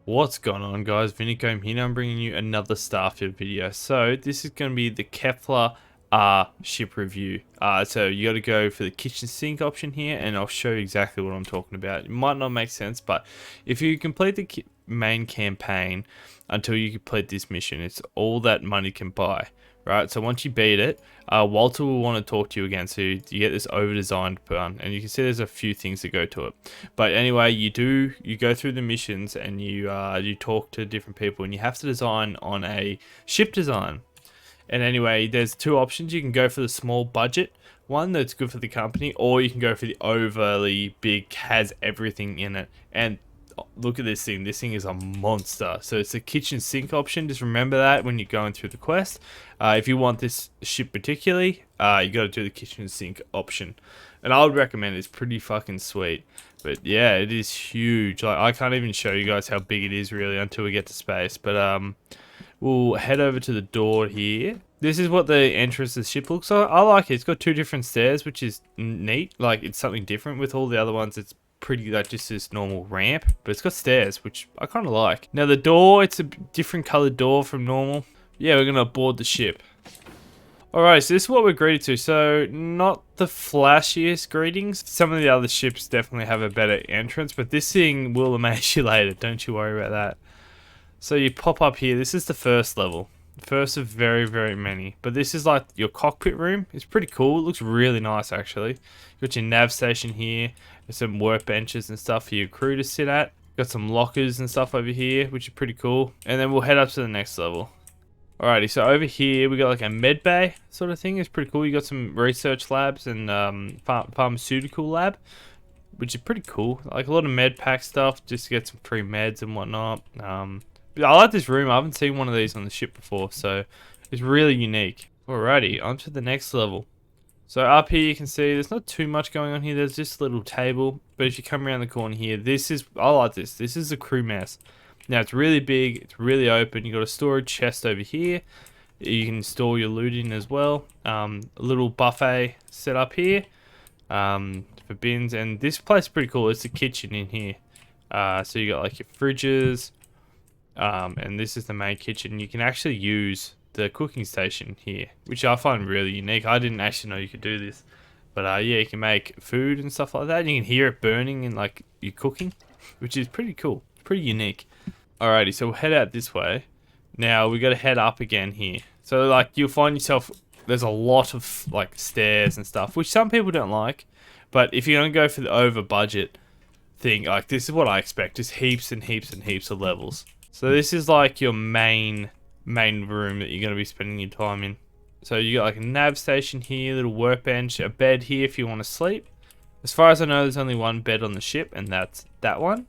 What's going on, guys? Vinnicombe here. I'm bringing you another Starfield video. So this is going to be the Kepler R Ship review. So you got to go for the kitchen sink option here, and I'll show you exactly what I'm talking about. It might not make sense, but if you complete the main campaign until you complete this mission, it's all that money can buy. Right, so once you beat it, Walter will want to talk to you again. So you get this over-designed one, and you can see there's a few things that go to it. But anyway, you go through the missions, and you talk to different people, and you have to design on a ship design. And anyway, there's two options. You can go for the small budget one that's good for the company, or you can go for the overly big, has everything in it. And look at this thing. This thing is a monster. So it's a kitchen sink option. Just remember that when you're going through the quest. If you want this ship particularly, you got to do the kitchen sink option. And I would recommend it. It's pretty fucking sweet. But yeah, it is huge. Like, I can't even show you guys how big it is really until we get to space. But we'll head over to the door here. This is what the entrance of the ship looks like. I like it. It's got two different stairs, which is neat. Like, it's something different. With all the other ones, it's pretty like just this normal ramp, but it's got stairs, which I kind of like. Now the door, it's a different colored door from normal. Yeah, we're gonna board the ship. Alright, so this is what we're greeted to. So not the flashiest greetings. Some of the other ships definitely have a better entrance, but this thing will amaze you later. Don't you worry about that. So you pop up here. This is the first level. First of very, very many. But this is like your cockpit room. It's pretty cool. It looks really nice, actually. You've got your nav station here. There's some workbenches and stuff for your crew to sit at. Got some lockers and stuff over here, which is pretty cool. And then we'll head up to the next level. Alrighty, so over here we got like a med bay sort of thing. It's pretty cool. You got some research labs and pharmaceutical lab, which is pretty cool. Like a lot of med pack stuff, just to get some free meds and whatnot. I like this room. I haven't seen one of these on the ship before, so it's really unique. Alrighty, on to the next level. So up here you can see there's not too much going on here. There's just a little table, but if you come around the corner here, I like this. This is the crew mess. Now it's really big, it's really open. You got a storage chest over here. You can store your loot in as well. A little buffet set up here for bins, and this place is pretty cool. It's a kitchen in here. So you got like your fridges. And this is the main kitchen. You can actually use the cooking station here, which I find really unique. I didn't actually know you could do this, but yeah, you can make food and stuff like that, and you can hear it burning and like you're cooking, which is pretty cool. It's pretty unique. Alrighty, so we'll head out this way. Now we got to head up again here. So like you'll find yourself, there's a lot of like stairs and stuff, which some people don't like, but if you're gonna go for the over budget thing, like this is what I expect, just heaps and heaps and heaps of levels. So this is like your main room that you're going to be spending your time in. So you got like a nav station here, little workbench, a bed here if you want to sleep. As far as I know, there's only one bed on the ship, and that's that one.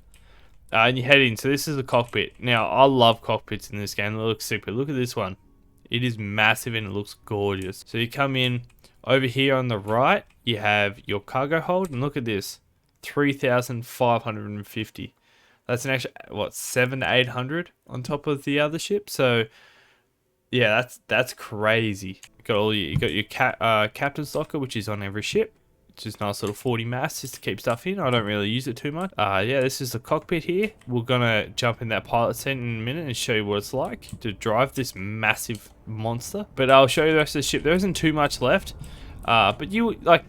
And you head in. So this is the cockpit. Now, I love cockpits in this game. They look super. Look at this one. It is massive and it looks gorgeous. So you come in over here on the right. You have your cargo hold, and look at this, 3,550. That's an extra, what, 700 to 800 on top of the other ship. So yeah, that's crazy. You got your captain's locker, which is on every ship. It's just nice little 40 mass just to keep stuff in. I don't really use it too much. Yeah, this is the cockpit here. We're gonna jump in that pilot seat in a minute and show you what it's like to drive this massive monster. But I'll show you the rest of the ship. There isn't too much left. But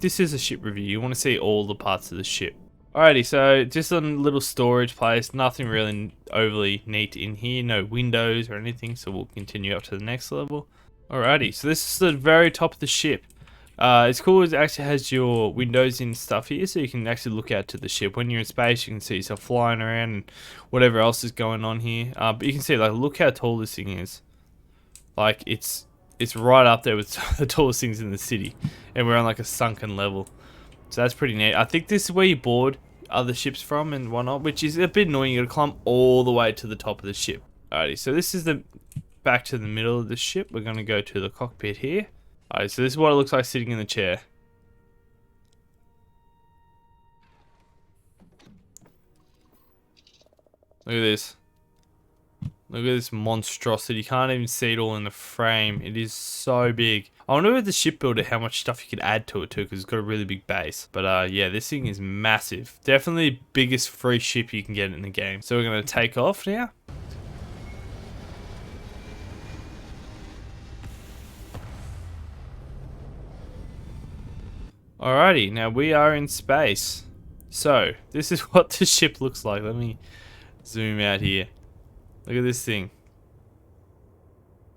this is a ship review. You want to see all the parts of the ship. Alrighty, so just a little storage place, nothing really overly neat in here, no windows or anything, so we'll continue up to the next level. Alrighty, so this is the very top of the ship. It's cool, it actually has your windows and stuff here, so you can actually look out to the ship. When you're in space, you can see yourself flying around and whatever else is going on here. But you can see, like, look how tall this thing is. Like, it's right up there with the tallest things in the city, and we're on like a sunken level. So that's pretty neat. I think this is where you board other ships from and whatnot, which is a bit annoying. You gotta climb all the way to the top of the ship. Alrighty, so this is the back to the middle of the ship. We're gonna go to the cockpit here. Alright, so this is what it looks like sitting in the chair. Look at this. Look Look at this monstrosity. You can't even see it all in the frame. It is so big. I wonder with the shipbuilder how much stuff you could add to it too, because it's got a really big base. But yeah, this thing is massive. Definitely the biggest free ship you can get in the game. So we're going to take off now. Alrighty, now we are in space. So, this is what the ship looks like. Let me zoom out here. Look at this thing.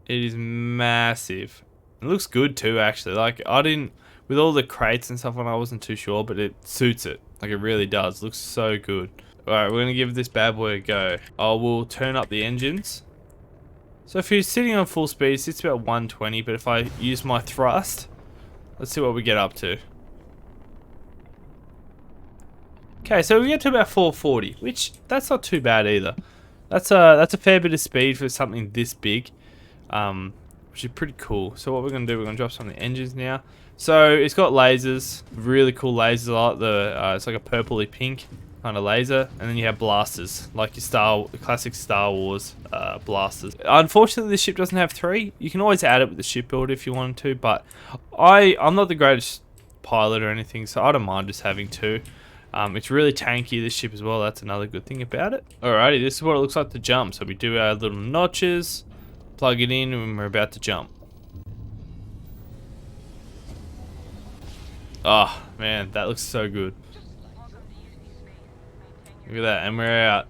It is massive. It looks good too, actually. Like, I didn't, with all the crates and stuff on, I wasn't too sure, but it suits it. Like, it really does. Looks so good. Alright, we're going to give this bad boy a go. I will turn up the engines. So if you're sitting on full speed, it sits about 120, but if I use my thrust, let's see what we get up to. Okay, so we get to about 440, which that's not too bad either. That's a fair bit of speed for something this big, which is pretty cool. So what we're gonna do, we're gonna drop some of the engines now. So it's got lasers, really cool lasers. I like the it's like a purpley pink kind of laser, and then you have blasters, like your classic Star Wars blasters. Unfortunately, this ship doesn't have 3. You can always add it with the shipbuilder if you wanted to, but I'm not the greatest pilot or anything, so I don't mind just having 2. It's really tanky, this ship as well. That's another good thing about it. Alrighty, this is what it looks like to jump. So we do our little notches, plug it in, and we're about to jump. Oh man, that looks so good. Look at that, and we're out.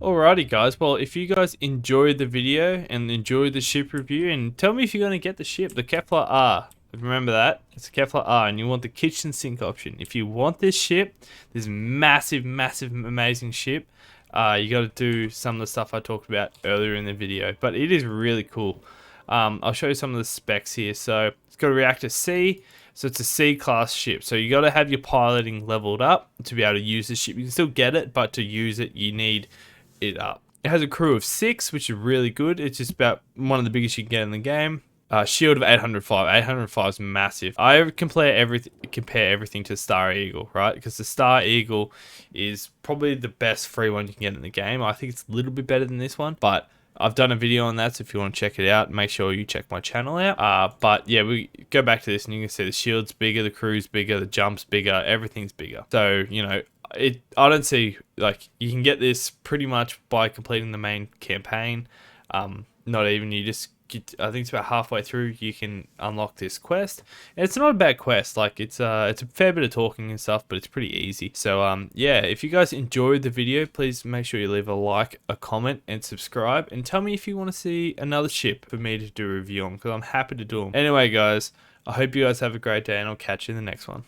Alrighty guys, well if you guys enjoyed the video and enjoyed the ship review, and tell me if you're going to get the ship, the Kepler R. Remember that, it's a Kepler R, and you want the kitchen sink option. If you want this ship, this massive, amazing ship, you got to do some of the stuff I talked about earlier in the video. But it is really cool. I'll show you some of the specs here. So it's got a reactor C, so it's a C class ship. So you got to have your piloting leveled up to be able to use this ship. You can still get it, but to use it, you need it up. It has a crew of 6, which is really good. It's just about one of the biggest you can get in the game. Shield of 805. 805 is massive. I compare everything to Star Eagle, right? Because the Star Eagle is probably the best free one you can get in the game. I think it's a little bit better than this one, but I've done a video on that, so if you want to check it out, make sure you check my channel out. But yeah, we go back to this and you can see the shield's bigger, the crew's bigger, the jump's bigger, everything's bigger. So, you know, I don't see, like, you can get this pretty much by completing the main campaign. Not even, you just I think it's about halfway through you can unlock this quest. And it's not a bad quest, like it's a fair bit of talking and stuff, but it's pretty easy. So yeah, if you guys enjoyed the video, please make sure you leave a like, a comment, and subscribe, and tell me if you want to see another ship for me to do a review on, because I'm happy to do them. Anyway guys, I hope you guys have a great day, and I'll catch you in the next one.